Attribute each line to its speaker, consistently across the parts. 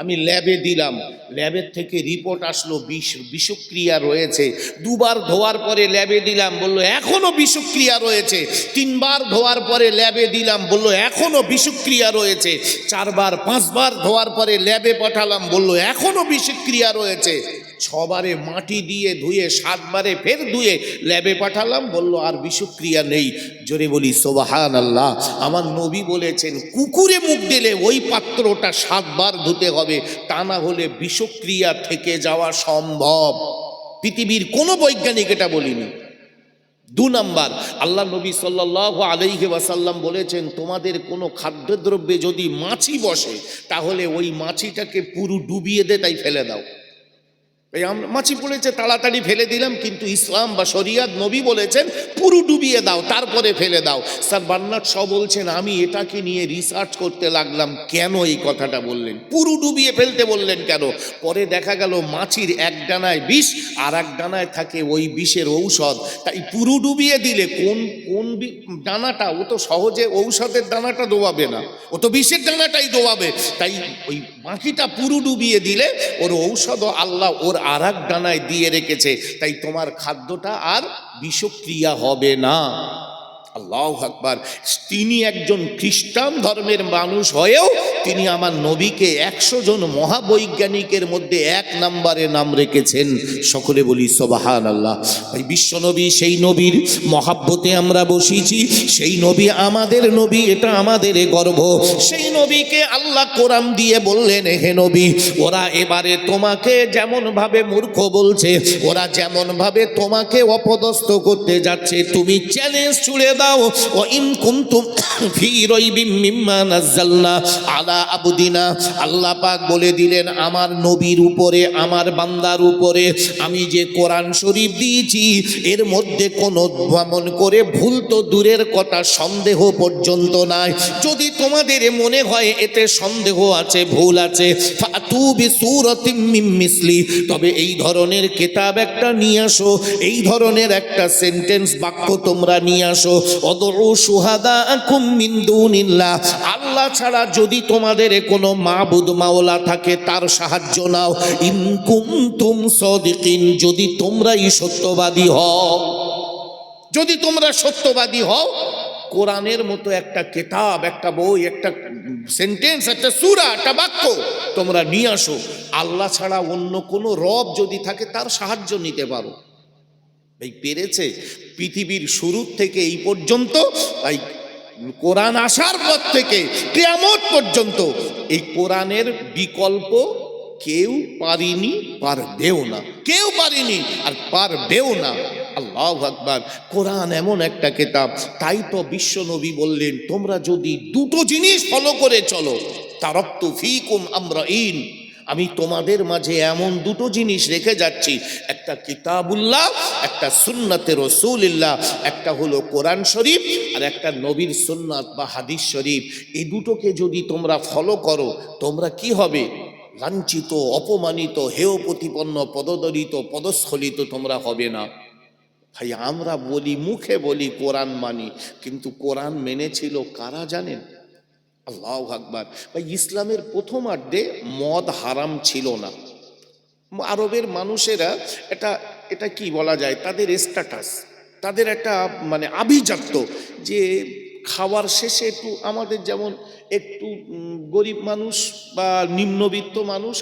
Speaker 1: আমি ল্যাবে দিলাম, ল্যাবের থেকে রিপোর্ট আসলো বিষক্রিয়া রয়েছে। দুবার ধোয়ার পরে ল্যাবে দিলাম, বললো এখনো বিষক্রিয়া রয়েছে। তিনবার ধোয়ার পরে ল্যাবে দিলাম, বললো এখনো বিষক্রিয়া রয়েছে। চারবার পাঁচবার ধোয়ার পরে ল্যাবে পাঠালাম, বললো এখনো বিষক্রিয়া রয়েছে। ছবারে মাটি দিয়ে ধুয়ে, সাতবারে ফের ধুয়ে ল্যাবে পাঠালাম, বলল আর বিষক্রিয়া নেই। জোরে বলি সুবহানাল্লাহ। আমার নবী বলেছেন কুকুরে মুখ দিলে ওই পাত্রটা সাতবার ধুতে হবে, তা না হলে বিষক্রিয়া থেকে যাওয়া সম্ভব। পৃথিবীর কোনো বৈজ্ঞানিক এটা বলিনি। 2 নাম্বার, আল্লাহ নবী সাল্লাল্লাহু আলাইহি ওয়াসাল্লাম বলেছেন তোমাদের কোনো খাদ্যদ্রব্যে যদি মাছি বসে, তাহলে ওই মাছিটাকে পুরো ডুবিয়ে দে, তাই ফেলে দাও। এই মাছি পড়েছে তাড়াতাড়ি ফেলে দিলাম, কিন্তু ইসলাম বা শরিয়াত নবী বলেছেন পুরো ডুবিয়ে দাও, তারপরে ফেলে দাও। স্যার বার্নার্ড শ বলছেন আমি এটাকে নিয়ে রিসার্চ করতে লাগলাম, কেন এই কথাটা বললেন, পুরো ডুবিয়ে ফেলতে বললেন কেন? পরে দেখা গেল মাছির এক ডানায় বিষ আর এক ডানায় থাকে ওই বিষের ঔষধ, তাই পুরো ডুবিয়ে দিলে কোন কোন ডানাটা, ও তো সহজে ঔষধের দানাটা ডোবাবে না, ও তো বিষের ডানাটাই ডোবাবে। তাই ওই বাকিটা পুরো ডুবিয়ে দিলে ওর ঔষধ আল্লাহ ওর আর এক ডানায় দিয়ে রেখেছে, তাই তোমার খাদ্যটা আর বিষক্রিয়া হবে না। আল্লাহু আকবার। তিনি একজন খ্রিস্টান ধর্মের মানুষ হয়েও তিনি আমার নবীকে 100 জন মহাবৈজ্ঞানিকের মধ্যে 1 নম্বরে নাম রেখেছেন। সকলে বলি সুবহানাল্লাহ। এই বিশ্বনবী, সেই নবীর মহাব্বতে আমরা বসিছি, সেই নবী আমাদের নবী, এটা আমাদের গর্ব। সেই নবীকে আল্লাহ কোরআন দিয়ে বললেন হে নবী, ওরা এবারে তোমাকে যেমন ভাবে মূর্খ বলছে, ওরা যেমন ভাবে তোমাকে অপদস্থ করতে যাচ্ছে, তুমি চ্যালেঞ্জ ছুড়ে দাও। ও ইন কুনতুম ফি রাইবিম মিম্মা নাযালনা আলা আবদিনা, আল্লাহ পাক বলে দিলেন আমার নবীর উপরে, আমার বান্দার উপরে আমি যে কোরআন শরীফ দিয়েছি, এর মধ্যে কোনো ভ্রমণ করে ভুল তো দূরের কথা, সন্দেহ পর্যন্ত নাই। যদি তোমাদের মনে হয় এতে সন্দেহ আছে, ভুল আছে, ফাতু বিসূরাতিম মিন মিসলি, তবে এই ধরনের কিতাব একটা নিয়ে আসো, এই ধরনের একটা সেন্টেন্স বাক্য তোমরা নিয়ে আসো। অদউ শুহাদাকুম মিন দুনিল্লাহ, আল্লাহ ছাড়া যদি তোমাদের কোনো মাবুদ মাওলা থাকে তার সাহায্য নাও। ইন কুনতুম সাদিকিন, যদি তোমরাই সত্যবাদী হও, যদি তোমরা সত্যবাদী হও, কোরআনের মতো একটা কিতাব, একটা বই, একটা সেন্টেন্স, একটা সূরা, একটা বাক্য তোমরা নিয়ে আসো। আল্লাহ ছাড়া অন্য কোনো রব যদি থাকে তার সাহায্য নিতে পারো। এই পেরেছে পৃথিবীর শুরু থেকে এই পর্যন্ত, এই কোরআন আসার পর থেকে কিয়ামত পর্যন্ত এই কোরআনের বিকল্প কেউ পারিনি, পারবেও না, কেউ পারিনি আর পারবেও না। আল্লাহু আকবার। কোরআন এমন একটা কিতাব, তাই তো বিশ্ব নবী বললেন তোমরা যদি দুটো জিনিস ফলো করে চলো, তারাকতু ফীকুম আমরাইন, আমি তোমাদের মাঝে এমন দুটো জিনিস রেখে যাচ্ছি, একটা কিতাবুল্লাহ, একটা সুন্নাতে রাসূলুল্লাহ, একটা হলো কোরআন শরীফ আর একটা নবীর সুন্নাত বা হাদিস শরীফ। এই দুটোকে যদি তোমরা ফলো করো, তোমরা কি হবে? লাঞ্ছিত, অপমানিত, হেয় প্রতিপন্ন, পদদলিত, পদস্খলিত তোমরা হবে না। ভাই আমরা বলি, মুখে বলি কোরআন মানি, কিন্তু কোরআন মেনেছিল কারা জানেন? আল্লাহু আকবার। ভাই ইসলামের প্রথম আর্ধে মদ হারাম ছিল না। আরবের মানুষেরা এটা এটা কি বলা যায়, তাদের স্ট্যাটাস, তাদের একটা মানে আভিজাত্য, যে খাওয়ার শেষে একটু, আমাদের যেমন একটু গরিব মানুষ বা নিম্নবিত্ত মানুষ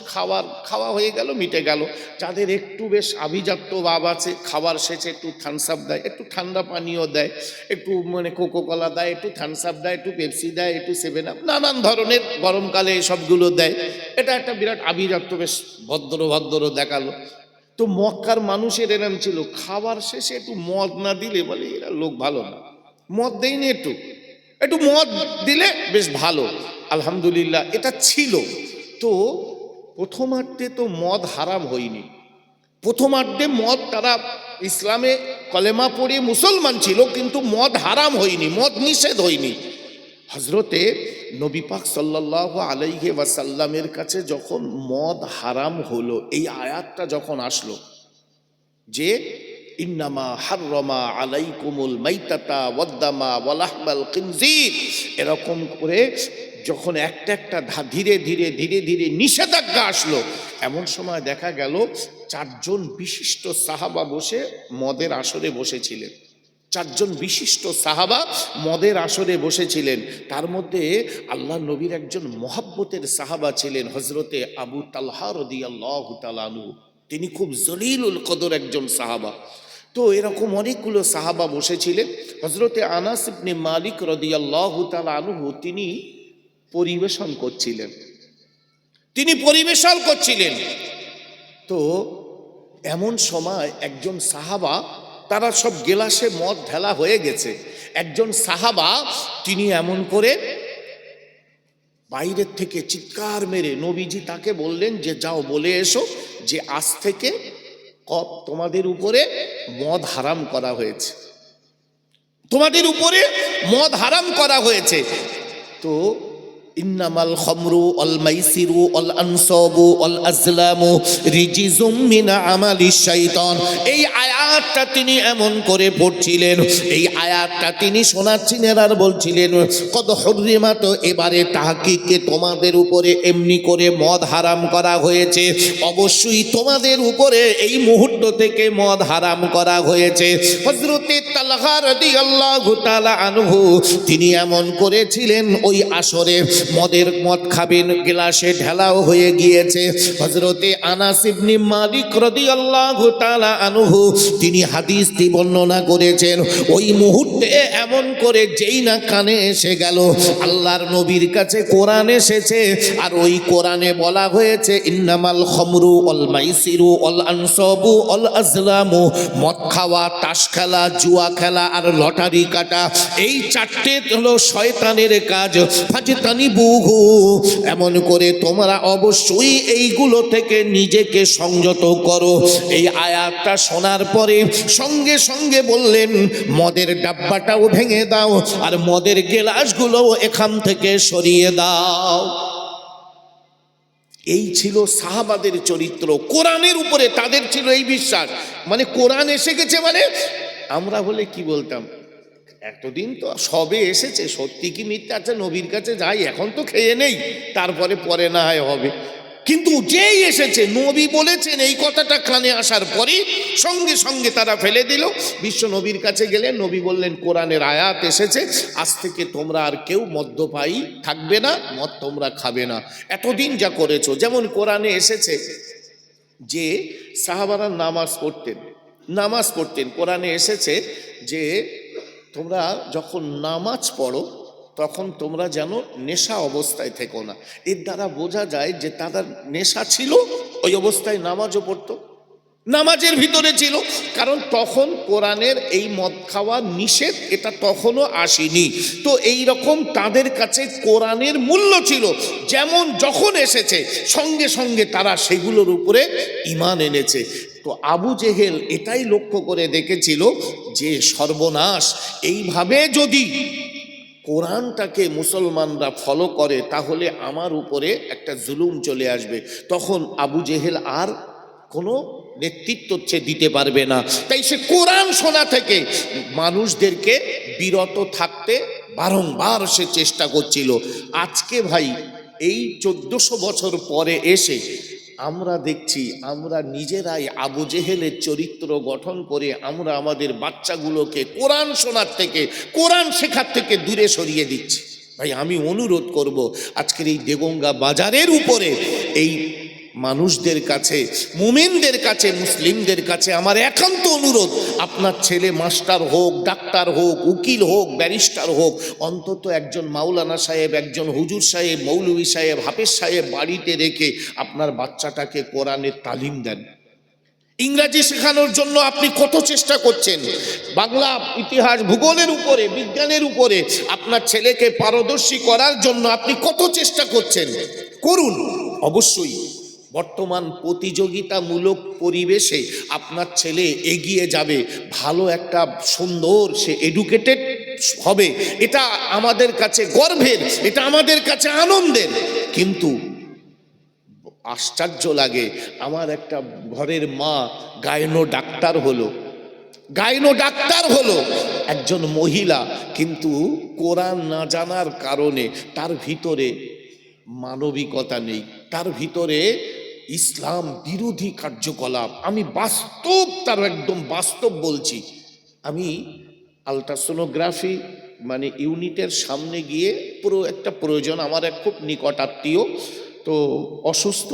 Speaker 1: খাওয়া হয়ে গেল, মিটে গেল, যাদের একটু বেশ আভিজাত্য ভাব আছে, খাওয়ার শেষে একটু থামস আপ দেয়, একটু ঠান্ডা পানীয় দেয়, একটু মানে কোকো কোলা দেয়, একটু থামস আপ দেয়, একটু পেপসি দেয়, একটু 7 আপ, নানান ধরনের গরমকালে এসবগুলো দেয়। এটা একটা বিরাট আভিজাত্য, বেশ ভদ্র ভদ্র দেখালো। তো মক্কার মানুষের এরম ছিল, খাবার শেষে একটু মদ না দিলে বলে এরা লোক ভালো না, মদ দেয়নি, একটু একটু মদ দিলে বেশ ভালো। আলহামদুলিল্লাহ এটা ছিল। তো প্রথমার্ধে তো মদ হারাম হয়নি, প্রথমার্ধে মদ, তারা ইসলামে কলেমা পড়ে মুসলমান ছিল, কিন্তু মদ হারাম হয়নি, মদ নিষেধ হয়নি। হজরতে নবী পাক সাল্লাল্লাহু আলাইহি ওয়াসাল্লামের কাছে যখন মদ হারাম হলো, এই আয়াতটা যখন আসলো যে ইন্নামা হাররামা আলাইকুমুল মাইতাতা ওয়াদ্দামা ওয়ালাহমাল খিনজির, এরকম করে যখন একটা একটা ধীরে ধীরে ধীরে ধীরে নিষেধাজ্ঞা আসলো, এমন সময় দেখা গেল 4 জন বিশিষ্ট সাহাবা বসে মদের আসরে বসেছিলেন। 4 জন বিশিষ্ট সাহাবা মদের আসরে বসেছিলেন। তার মধ্যে আল্লাহ নবীর একজন মহাব্বতের সাহাবা ছিলেন হজরতে আবু তালহা রাদিয়াল্লাহু তাআলা আনহু। তিনি খুব জলিলুল কদর একজন সাহাবা। তো এরকম অনেকগুলো সাহাবা বসেছিলেন। হজরতে আনাস ইবনে মালিক রাদিয়াল্লাহু তাআলা আনহু তিনি পরিবেশন করছিলেন। তো এমন সময় একজন সাহাবা, তারা সব গেলাসে মদ ঢালা হয়ে গেছে, একজন সাহাবা তিনি এমন করে বাইরের থেকে চিৎকার মেরে নবীজি তাকে বললেন যে যাও বলে এসো যে আজ থেকে তোমাদের উপরে মদ হারাম করা হয়েছে, তোমাদের উপরে মদ হারাম করা হয়েছে। তো ইন্নামাল খামরু ওয়াল মাইসিরু ওয়াল আনসাবু ওয়াল আজলামু রিজিজুম মিন আমালিশ শাইতান। এই আয়াতটা তিনি এমন করে পড়ছিলেন, এই আয়াতটা তিনি শোনাচ্ছিলেন আর বলছিলেন কদ হুররিমাত, এবারে তাহকিকে তোমাদের উপরে এমনি করে মদ হারাম করা হয়েছে, অবশ্যই তোমাদের উপরে এই মুহূর্ত থেকে মদ হারাম করা হয়েছে। হযরতে তালহা রাদিয়াল্লাহু তাআলা আনহু তিনি এমন করেছিলেন, ওই আসরে মদ খাবেন, গ্লাসে ঢালাও হয়ে গিয়েছে। হযরতে আনাস ইবনে মালিক রাদিয়াল্লাহু তাআলা আনহু তিনি হাদিসটি বর্ণনা করেছেন, ওই মুহূর্তে এমন করে যেই না কানে এসে গেল, আল্লাহর নবীর কাছে কোরআন এসেছে, আর ওই কোরআনে বলা হয়েছে ইন্নামাল খামরু ওয়াল মাইসিরু ওয়াল আনসাবু ওয়াল আজলামু, মদ খাওয়া, তাস খেলা, জুয়া খেলা আর লটারি কাটা, এই 4টে হলো শয়তানের কাজ। ফাজতানিবুহু, এমন করে তোমরা অবশ্যই এইগুলো থেকে নিজেকে সংযত করো। এই আয়াতটা শোনার পরে সঙ্গে সঙ্গে বললেন মদের ডাব্বাটাও ভেঙে দাও আর মদের গ্লাসগুলো এখান থেকে সরিয়ে দাও। এই ছিল সাহাবাদের চরিত্র। কোরআনের উপরে তাদের ছিল এই বিশ্বাস, মানে কোরআন এসে গেছে মানে আমরা হলে কি বলতাম, এতদিন তো সবে এসেছে, সত্যি কি মিথ্যা, আচ্ছা নবীর কাছে যাই, এখন তো খেয়ে নেই, তারপরে পরে না হয় হবে। কিন্তু যেই এসেছে, নবী বলেছেন, এই কথাটা কানে আসার পরে সঙ্গে সঙ্গে তারা ফেলে দিল। বিশ্ব নবীর কাছে গেলেন, নবী বললেন কোরআনের আয়াত এসেছে, আজ থেকে তোমরা আর কেউ মদ্যপায়ী থাকবে না, মদ তোমরা খাবে না, এতদিন যা করেছো। যেমন কোরআনে এসেছে যে সাহাবারা নামাজ পড়তেন, কোরআনে এসেছে যে তোমরা যখন নামাজ পড়ো তখন তোমরা যেন নেশা অবস্থায় থেকো না। এর দ্বারা বোঝা যায় যে তাদের নেশা ছিল, ওই অবস্থায় নামাজও পড়তো, নামাজের ভিতরে ছিল, কারণ তখন কোরআনের এই মদ খাওয়া নিষেধ এটা তখনও আসেনি। তো এই রকম তাদের কাছে কোরআনের মূল্য ছিল, যেমন যখন এসেছে সঙ্গে সঙ্গে তারা সেগুলোর উপরে ঈমান এনেছে। তো আবু জেহেল এটাই লক্ষ্য করে দেখেছিল যে সর্বনাশ, এইভাবে যদি কোরআনটাকে মুসলমানরা ফলো করে তাহলে আমার উপরে একটা জুলুম চলে আসবে, তখন আবু জেহেল আর কোনো নেতৃত্ব দিতে পারবে না। তাই সে কোরআন শোনা থেকে মানুষদেরকে বিরত থাকতে বারংবার সে চেষ্টা করছিল। আজকে ভাই এই 1400 বছর পরে এসে আমরা দেখছি, আমরা নিজেরাই আবু জেহেলের চরিত্র গঠন করে আমরা আমাদের বাচ্চাগুলোকে কোরআন শোনার থেকে, কোরআন শেখার থেকে দূরে সরিয়ে দিচ্ছি। ভাই আমি অনুরোধ করব আজকের এই দেগঙ্গা বাজারের উপরে এই মানুষদের কাছে, মুমিনদের কাছে, মুসলিমদের কাছে আমার একান্ত অনুরোধ, আপনার ছেলে মাস্টার হোক, ডাক্তার হোক, উকিল হোক, ব্যারিস্টার হোক, অন্তত একজন মাওলানা সাহেব, একজন হুজুর সাহেব, মৌলভী সাহেব, হাফেজ সাহেব বাড়িতে রেখে আপনার বাচ্চাটাকে কোরআনের তালিম দেন। ইংরাজি শেখানোর জন্য আপনি কত চেষ্টা করছেন, বাংলা, ইতিহাস, ভূগোলের উপরে, বিজ্ঞানের উপরে আপনার ছেলেকে পারদর্শী করার জন্য আপনি কত চেষ্টা করছেন, করুন। অবশ্যই বর্তমান প্রতিযোগিতামূলক পরিবেশে আপনার ছেলে এগিয়ে যাবে, ভালো একটা সুন্দর সে এডুকেটেড হবে, এটা আমাদের কাছে গর্বের, এটা আমাদের কাছে আনন্দের। কিন্তু আশ্চর্য লাগে, আমার একটা ঘরের মা গাইনো ডাক্তার হলো, গাইনো ডাক্তার হলো, একজন মহিলা, কিন্তু কোরআন না জানার কারণে তার ভিতরে মানবিকতা নেই, তার ভিতরে ইসলাম বিরোধী কার্যকলাপ। আমি বাস্তব, তার একদম বাস্তব বলছি। আমি আলট্রাসোনোগ্রাফি মানে ইউনিটের সামনে গিয়ে পুরো একটা প্রয়োজন, আমার এক খুব নিকট আত্মীয় তো অসুস্থ,